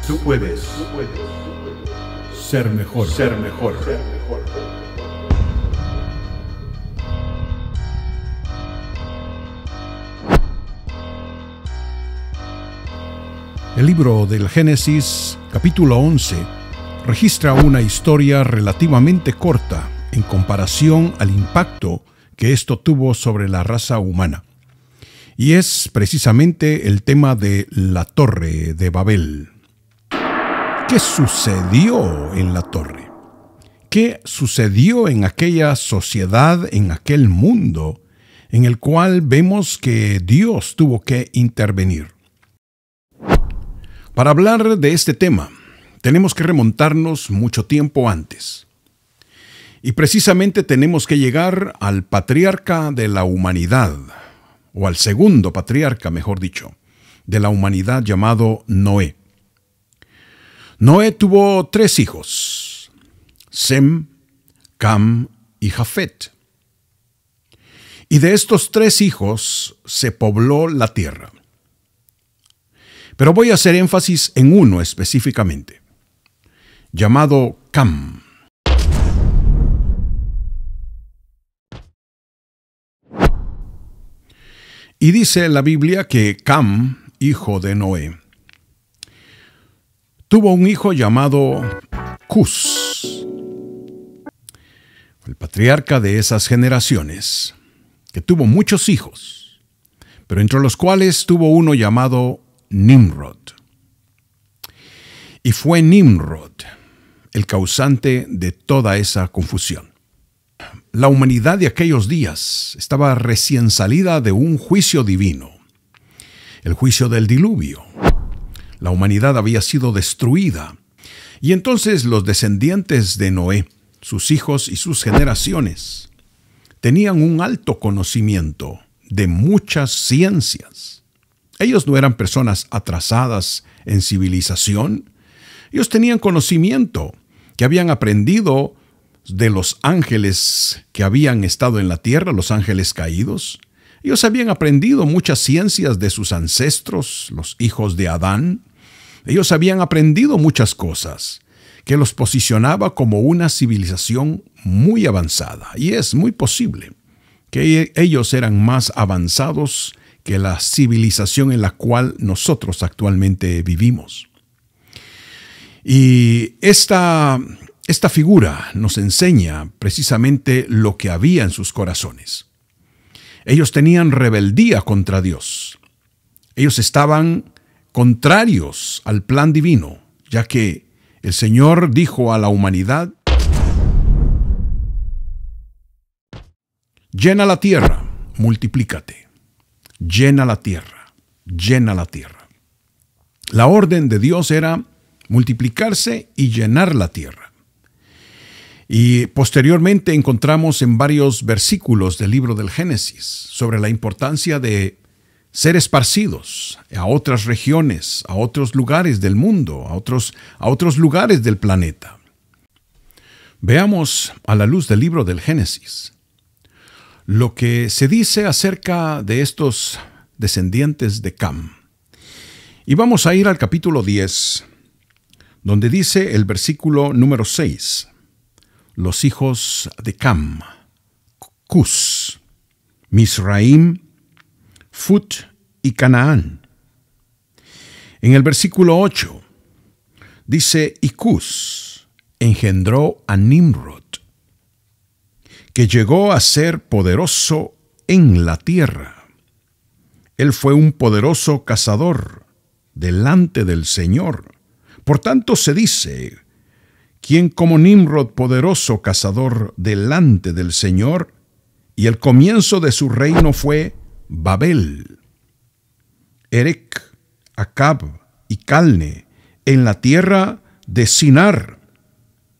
Tú puedes ser mejor. El libro del Génesis, capítulo 11, registra una historia relativamente corta en comparación al impacto que esto tuvo sobre la raza humana. Y es precisamente el tema de la Torre de Babel. ¿Qué sucedió en la torre? ¿Qué sucedió en aquella sociedad, en aquel mundo, en el cual vemos que Dios tuvo que intervenir? Para hablar de este tema, tenemos que remontarnos mucho tiempo antes. Y precisamente tenemos que llegar al patriarca de la humanidad, o al segundo patriarca, mejor dicho, de la humanidad llamado Noé. Noé tuvo 3 hijos, Sem, Cam y Jafet. Y de estos 3 hijos se pobló la tierra. Pero voy a hacer énfasis en uno específicamente, llamado Cam. Y dice la Biblia que Cam, hijo de Noé, tuvo un hijo llamado Cus, el patriarca de esas generaciones, que tuvo muchos hijos, pero entre los cuales tuvo uno llamado Nimrod. Y fue Nimrod el causante de toda esa confusión. La humanidad de aquellos días estaba recién salida de un juicio divino, el juicio del diluvio. La humanidad había sido destruida, y entonces los descendientes de Noé, sus hijos y sus generaciones, tenían un alto conocimiento de muchas ciencias. Ellos no eran personas atrasadas en civilización. Ellos tenían conocimiento que habían aprendido de los ángeles que habían estado en la tierra, los ángeles caídos. Ellos habían aprendido muchas ciencias de sus ancestros, los hijos de Adán. Ellos habían aprendido muchas cosas que los posicionaba como una civilización muy avanzada. Y es muy posible que ellos eran más avanzados que la civilización en la cual nosotros actualmente vivimos. Y esta figura nos enseña precisamente lo que había en sus corazones. Ellos tenían rebeldía contra Dios. Ellos estaban contrarios al plan divino, ya que el Señor dijo a la humanidad: llena la tierra, multiplícate. Llena la tierra, llena la tierra. La orden de Dios era multiplicarse y llenar la tierra. Y posteriormente encontramos en varios versículos del libro del Génesis sobre la importancia de ser esparcidos a otras regiones, a otros lugares del mundo, a otros lugares del planeta. Veamos a la luz del libro del Génesis lo que se dice acerca de estos descendientes de Cam. Y vamos a ir al capítulo 10, donde dice el versículo número 6. Los hijos de Cam, Cus, Misraim, Fut y Canaán. En el versículo 8 dice: y Cus engendró a Nimrod, que llegó a ser poderoso en la tierra. Él fue un poderoso cazador delante del Señor. Por tanto se dice: ¿quién como Nimrod, poderoso cazador delante del Señor? Y el comienzo de su reino fue Babel. Erec, Acab y Calne, en la tierra de Sinar.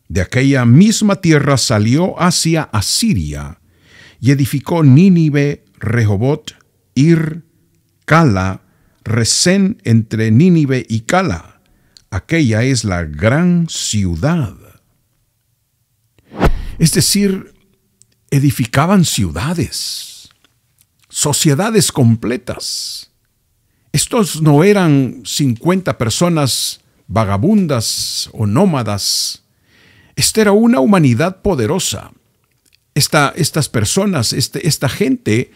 De aquella misma tierra salió hacia Asiria y edificó Nínive, Rehobot, Ir, Cala, Resén entre Nínive y Cala. Aquella es la gran ciudad. Es decir, edificaban ciudades, sociedades completas. Estos no eran 50 personas vagabundas o nómadas. Esta era una humanidad poderosa. Estas personas, esta gente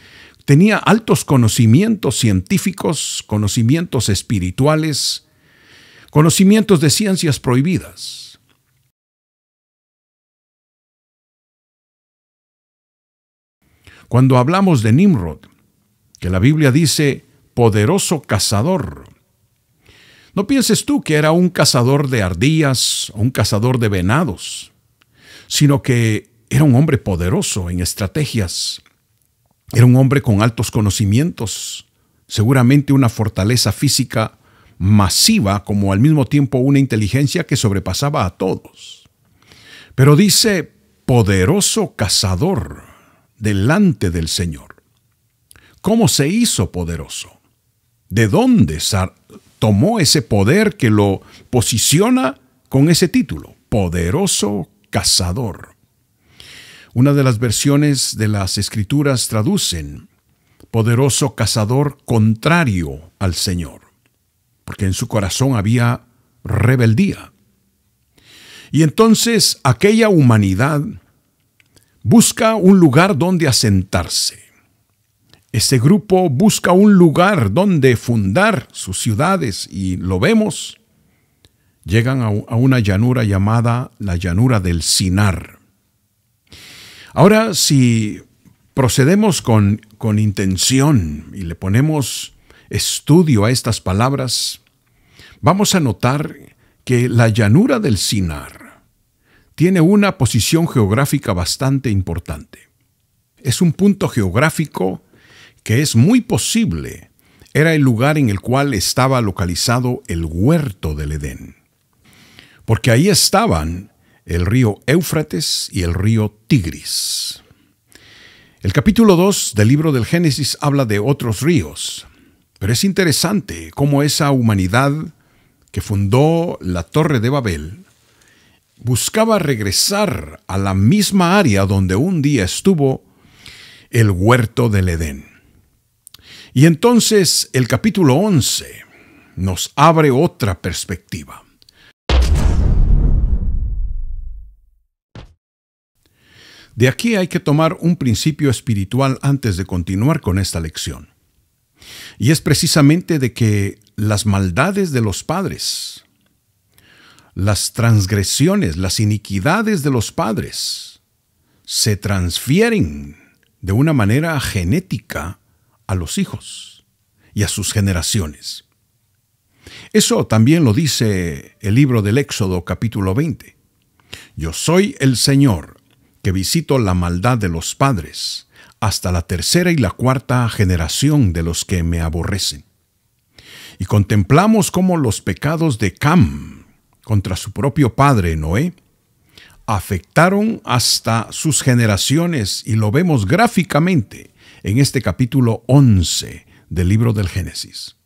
tenía altos conocimientos científicos, conocimientos espirituales, conocimientos de ciencias prohibidas. Cuando hablamos de Nimrod, que la Biblia dice poderoso cazador, no pienses tú que era un cazador de ardillas o un cazador de venados, sino que era un hombre poderoso en estrategias. Era un hombre con altos conocimientos, seguramente una fortaleza física masiva, como al mismo tiempo una inteligencia que sobrepasaba a todos. Pero dice poderoso cazador delante del Señor. ¿Cómo se hizo poderoso? ¿De dónde tomó ese poder que lo posiciona con ese título? Poderoso cazador. Una de las versiones de las Escrituras traducen poderoso cazador contrario al Señor, porque en su corazón había rebeldía. Y entonces aquella humanidad busca un lugar donde asentarse. Ese grupo busca un lugar donde fundar sus ciudades y lo vemos. Llegan a una llanura llamada la llanura del Sinar. Ahora, si procedemos con intención y le ponemos estudio a estas palabras, vamos a notar que la llanura del Sinar tiene una posición geográfica bastante importante. Es un punto geográfico que es muy posible era el lugar en el cual estaba localizado el huerto del Edén, porque ahí estaban el río Éufrates y el río Tigris. El capítulo 2 del libro del Génesis habla de otros ríos, pero es interesante cómo esa humanidad que fundó la Torre de Babel buscaba regresar a la misma área donde un día estuvo el huerto del Edén. Y entonces el capítulo 11 nos abre otra perspectiva. De aquí hay que tomar un principio espiritual antes de continuar con esta lección. Y es precisamente de que las maldades de los padres, las transgresiones, las iniquidades de los padres, se transfieren de una manera genética a los hijos y a sus generaciones. Eso también lo dice el libro del Éxodo capítulo 20. Yo soy el Señor, que visito la maldad de los padres hasta la tercera y la cuarta generación de los que me aborrecen. Y contemplamos cómo los pecados de Cam contra su propio padre Noé afectaron hasta sus generaciones, y lo vemos gráficamente en este capítulo 11 del libro del Génesis.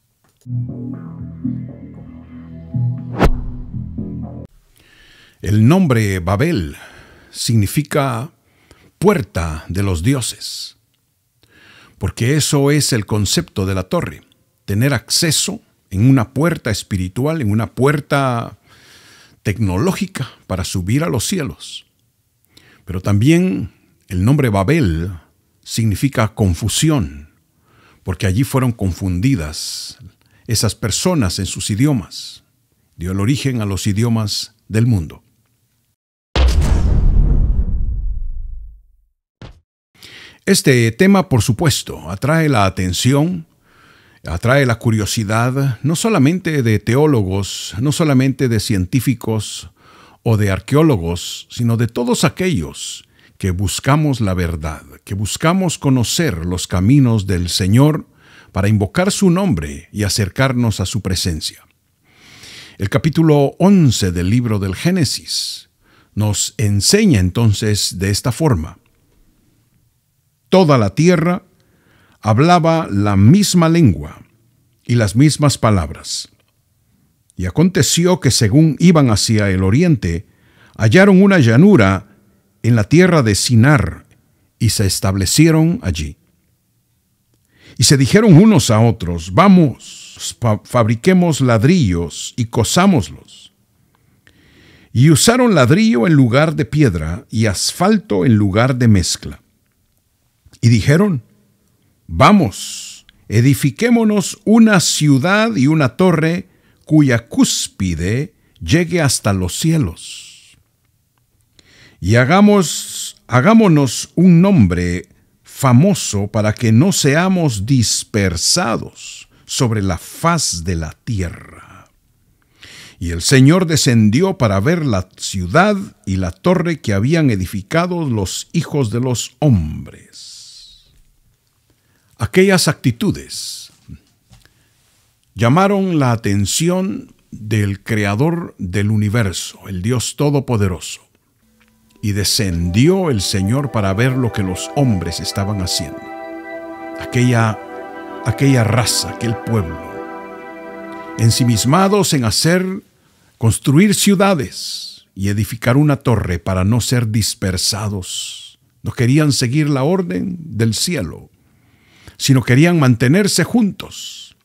El nombre Babel significa puerta de los dioses, porque eso es el concepto de la torre, tener acceso en una puerta espiritual, en una puerta tecnológica para subir a los cielos. Pero también el nombre Babel significa confusión, porque allí fueron confundidas esas personas en sus idiomas. Dio el origen a los idiomas del mundo. Este tema, por supuesto, atrae la atención, atrae la curiosidad, no solamente de teólogos, no solamente de científicos o de arqueólogos, sino de todos aquellos que buscamos la verdad, que buscamos conocer los caminos del Señor para invocar su nombre y acercarnos a su presencia. El capítulo 11 del libro del Génesis nos enseña entonces de esta forma. Toda la tierra hablaba la misma lengua y las mismas palabras. Y aconteció que según iban hacia el oriente, hallaron una llanura en la tierra de Sinar y se establecieron allí. Y se dijeron unos a otros, vamos, fabriquemos ladrillos y cosámoslos. Y usaron ladrillo en lugar de piedra y asfalto en lugar de mezcla. Y dijeron: vamos, edifiquémonos una ciudad y una torre cuya cúspide llegue hasta los cielos. Y hagámonos un nombre famoso para que no seamos dispersados sobre la faz de la tierra. Y el Señor descendió para ver la ciudad y la torre que habían edificado los hijos de los hombres. Aquellas actitudes llamaron la atención del Creador del universo, el Dios Todopoderoso. Y descendió el Señor para ver lo que los hombres estaban haciendo. Aquella raza, aquel pueblo, ensimismados en construir ciudades y edificar una torre para no ser dispersados. No querían seguir la orden del cielo, sino querían mantenerse juntos.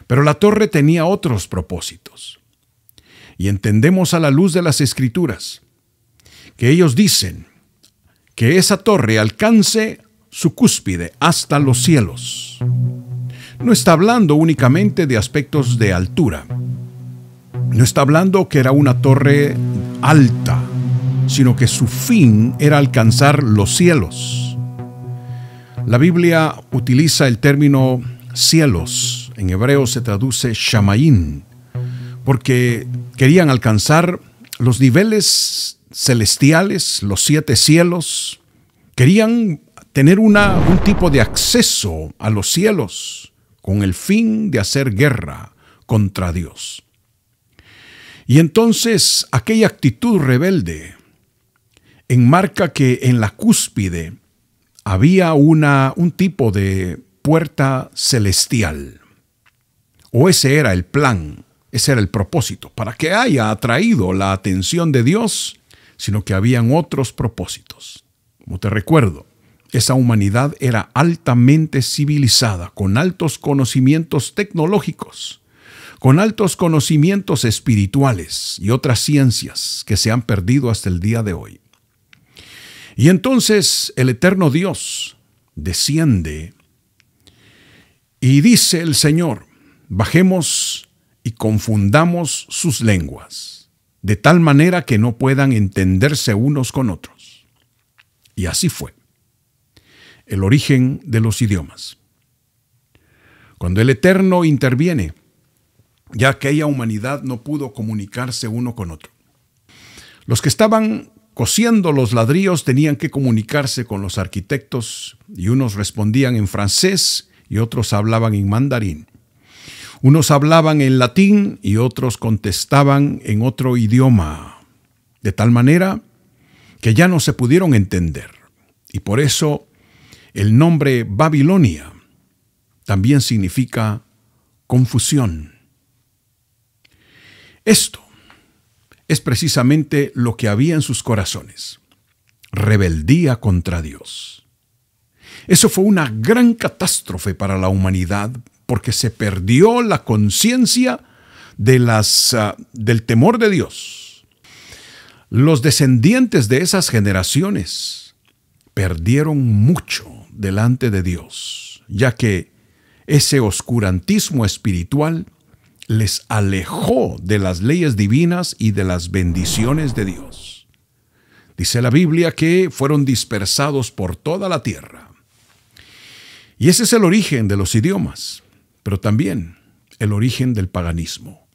Pero la torre tenía otros propósitos. Y entendemos a la luz de las Escrituras que ellos dicen que esa torre alcance su cúspide hasta los cielos. No está hablando únicamente de aspectos de altura. No está hablando que era una torre alta, sino que su fin era alcanzar los cielos. La Biblia utiliza el término cielos. En hebreo se traduce shamayim, porque querían alcanzar los niveles celestiales, los 7 cielos. Querían tener un tipo de acceso a los cielos con el fin de hacer guerra contra Dios. Y entonces aquella actitud rebelde enmarca que en la cúspide había un tipo de puerta celestial. O ese era el plan, ese era el propósito, para que haya atraído la atención de Dios, sino que habían otros propósitos. Como te recuerdo, esa humanidad era altamente civilizada, con altos conocimientos tecnológicos, con altos conocimientos espirituales y otras ciencias que se han perdido hasta el día de hoy. Y entonces el eterno Dios desciende y dice el Señor: bajemos y confundamos sus lenguas, de tal manera que no puedan entenderse unos con otros. Y así fue el origen de los idiomas. Cuando el Eterno interviene, ya aquella humanidad no pudo comunicarse uno con otro. Los que estaban cosiendo los ladrillos tenían que comunicarse con los arquitectos, y unos respondían en francés y otros hablaban en mandarín. Unos hablaban en latín y otros contestaban en otro idioma, de tal manera que ya no se pudieron entender. Y por eso el nombre Babilonia también significa confusión. Esto es precisamente lo que había en sus corazones: rebeldía contra Dios. Eso fue una gran catástrofe para la humanidad, porque se perdió la conciencia del temor de Dios. Los descendientes de esas generaciones perdieron mucho delante de Dios, ya que ese oscurantismo espiritual les alejó de las leyes divinas y de las bendiciones de Dios. Dice la Biblia que fueron dispersados por toda la tierra. Y ese es el origen de los idiomas, pero también el origen del paganismo.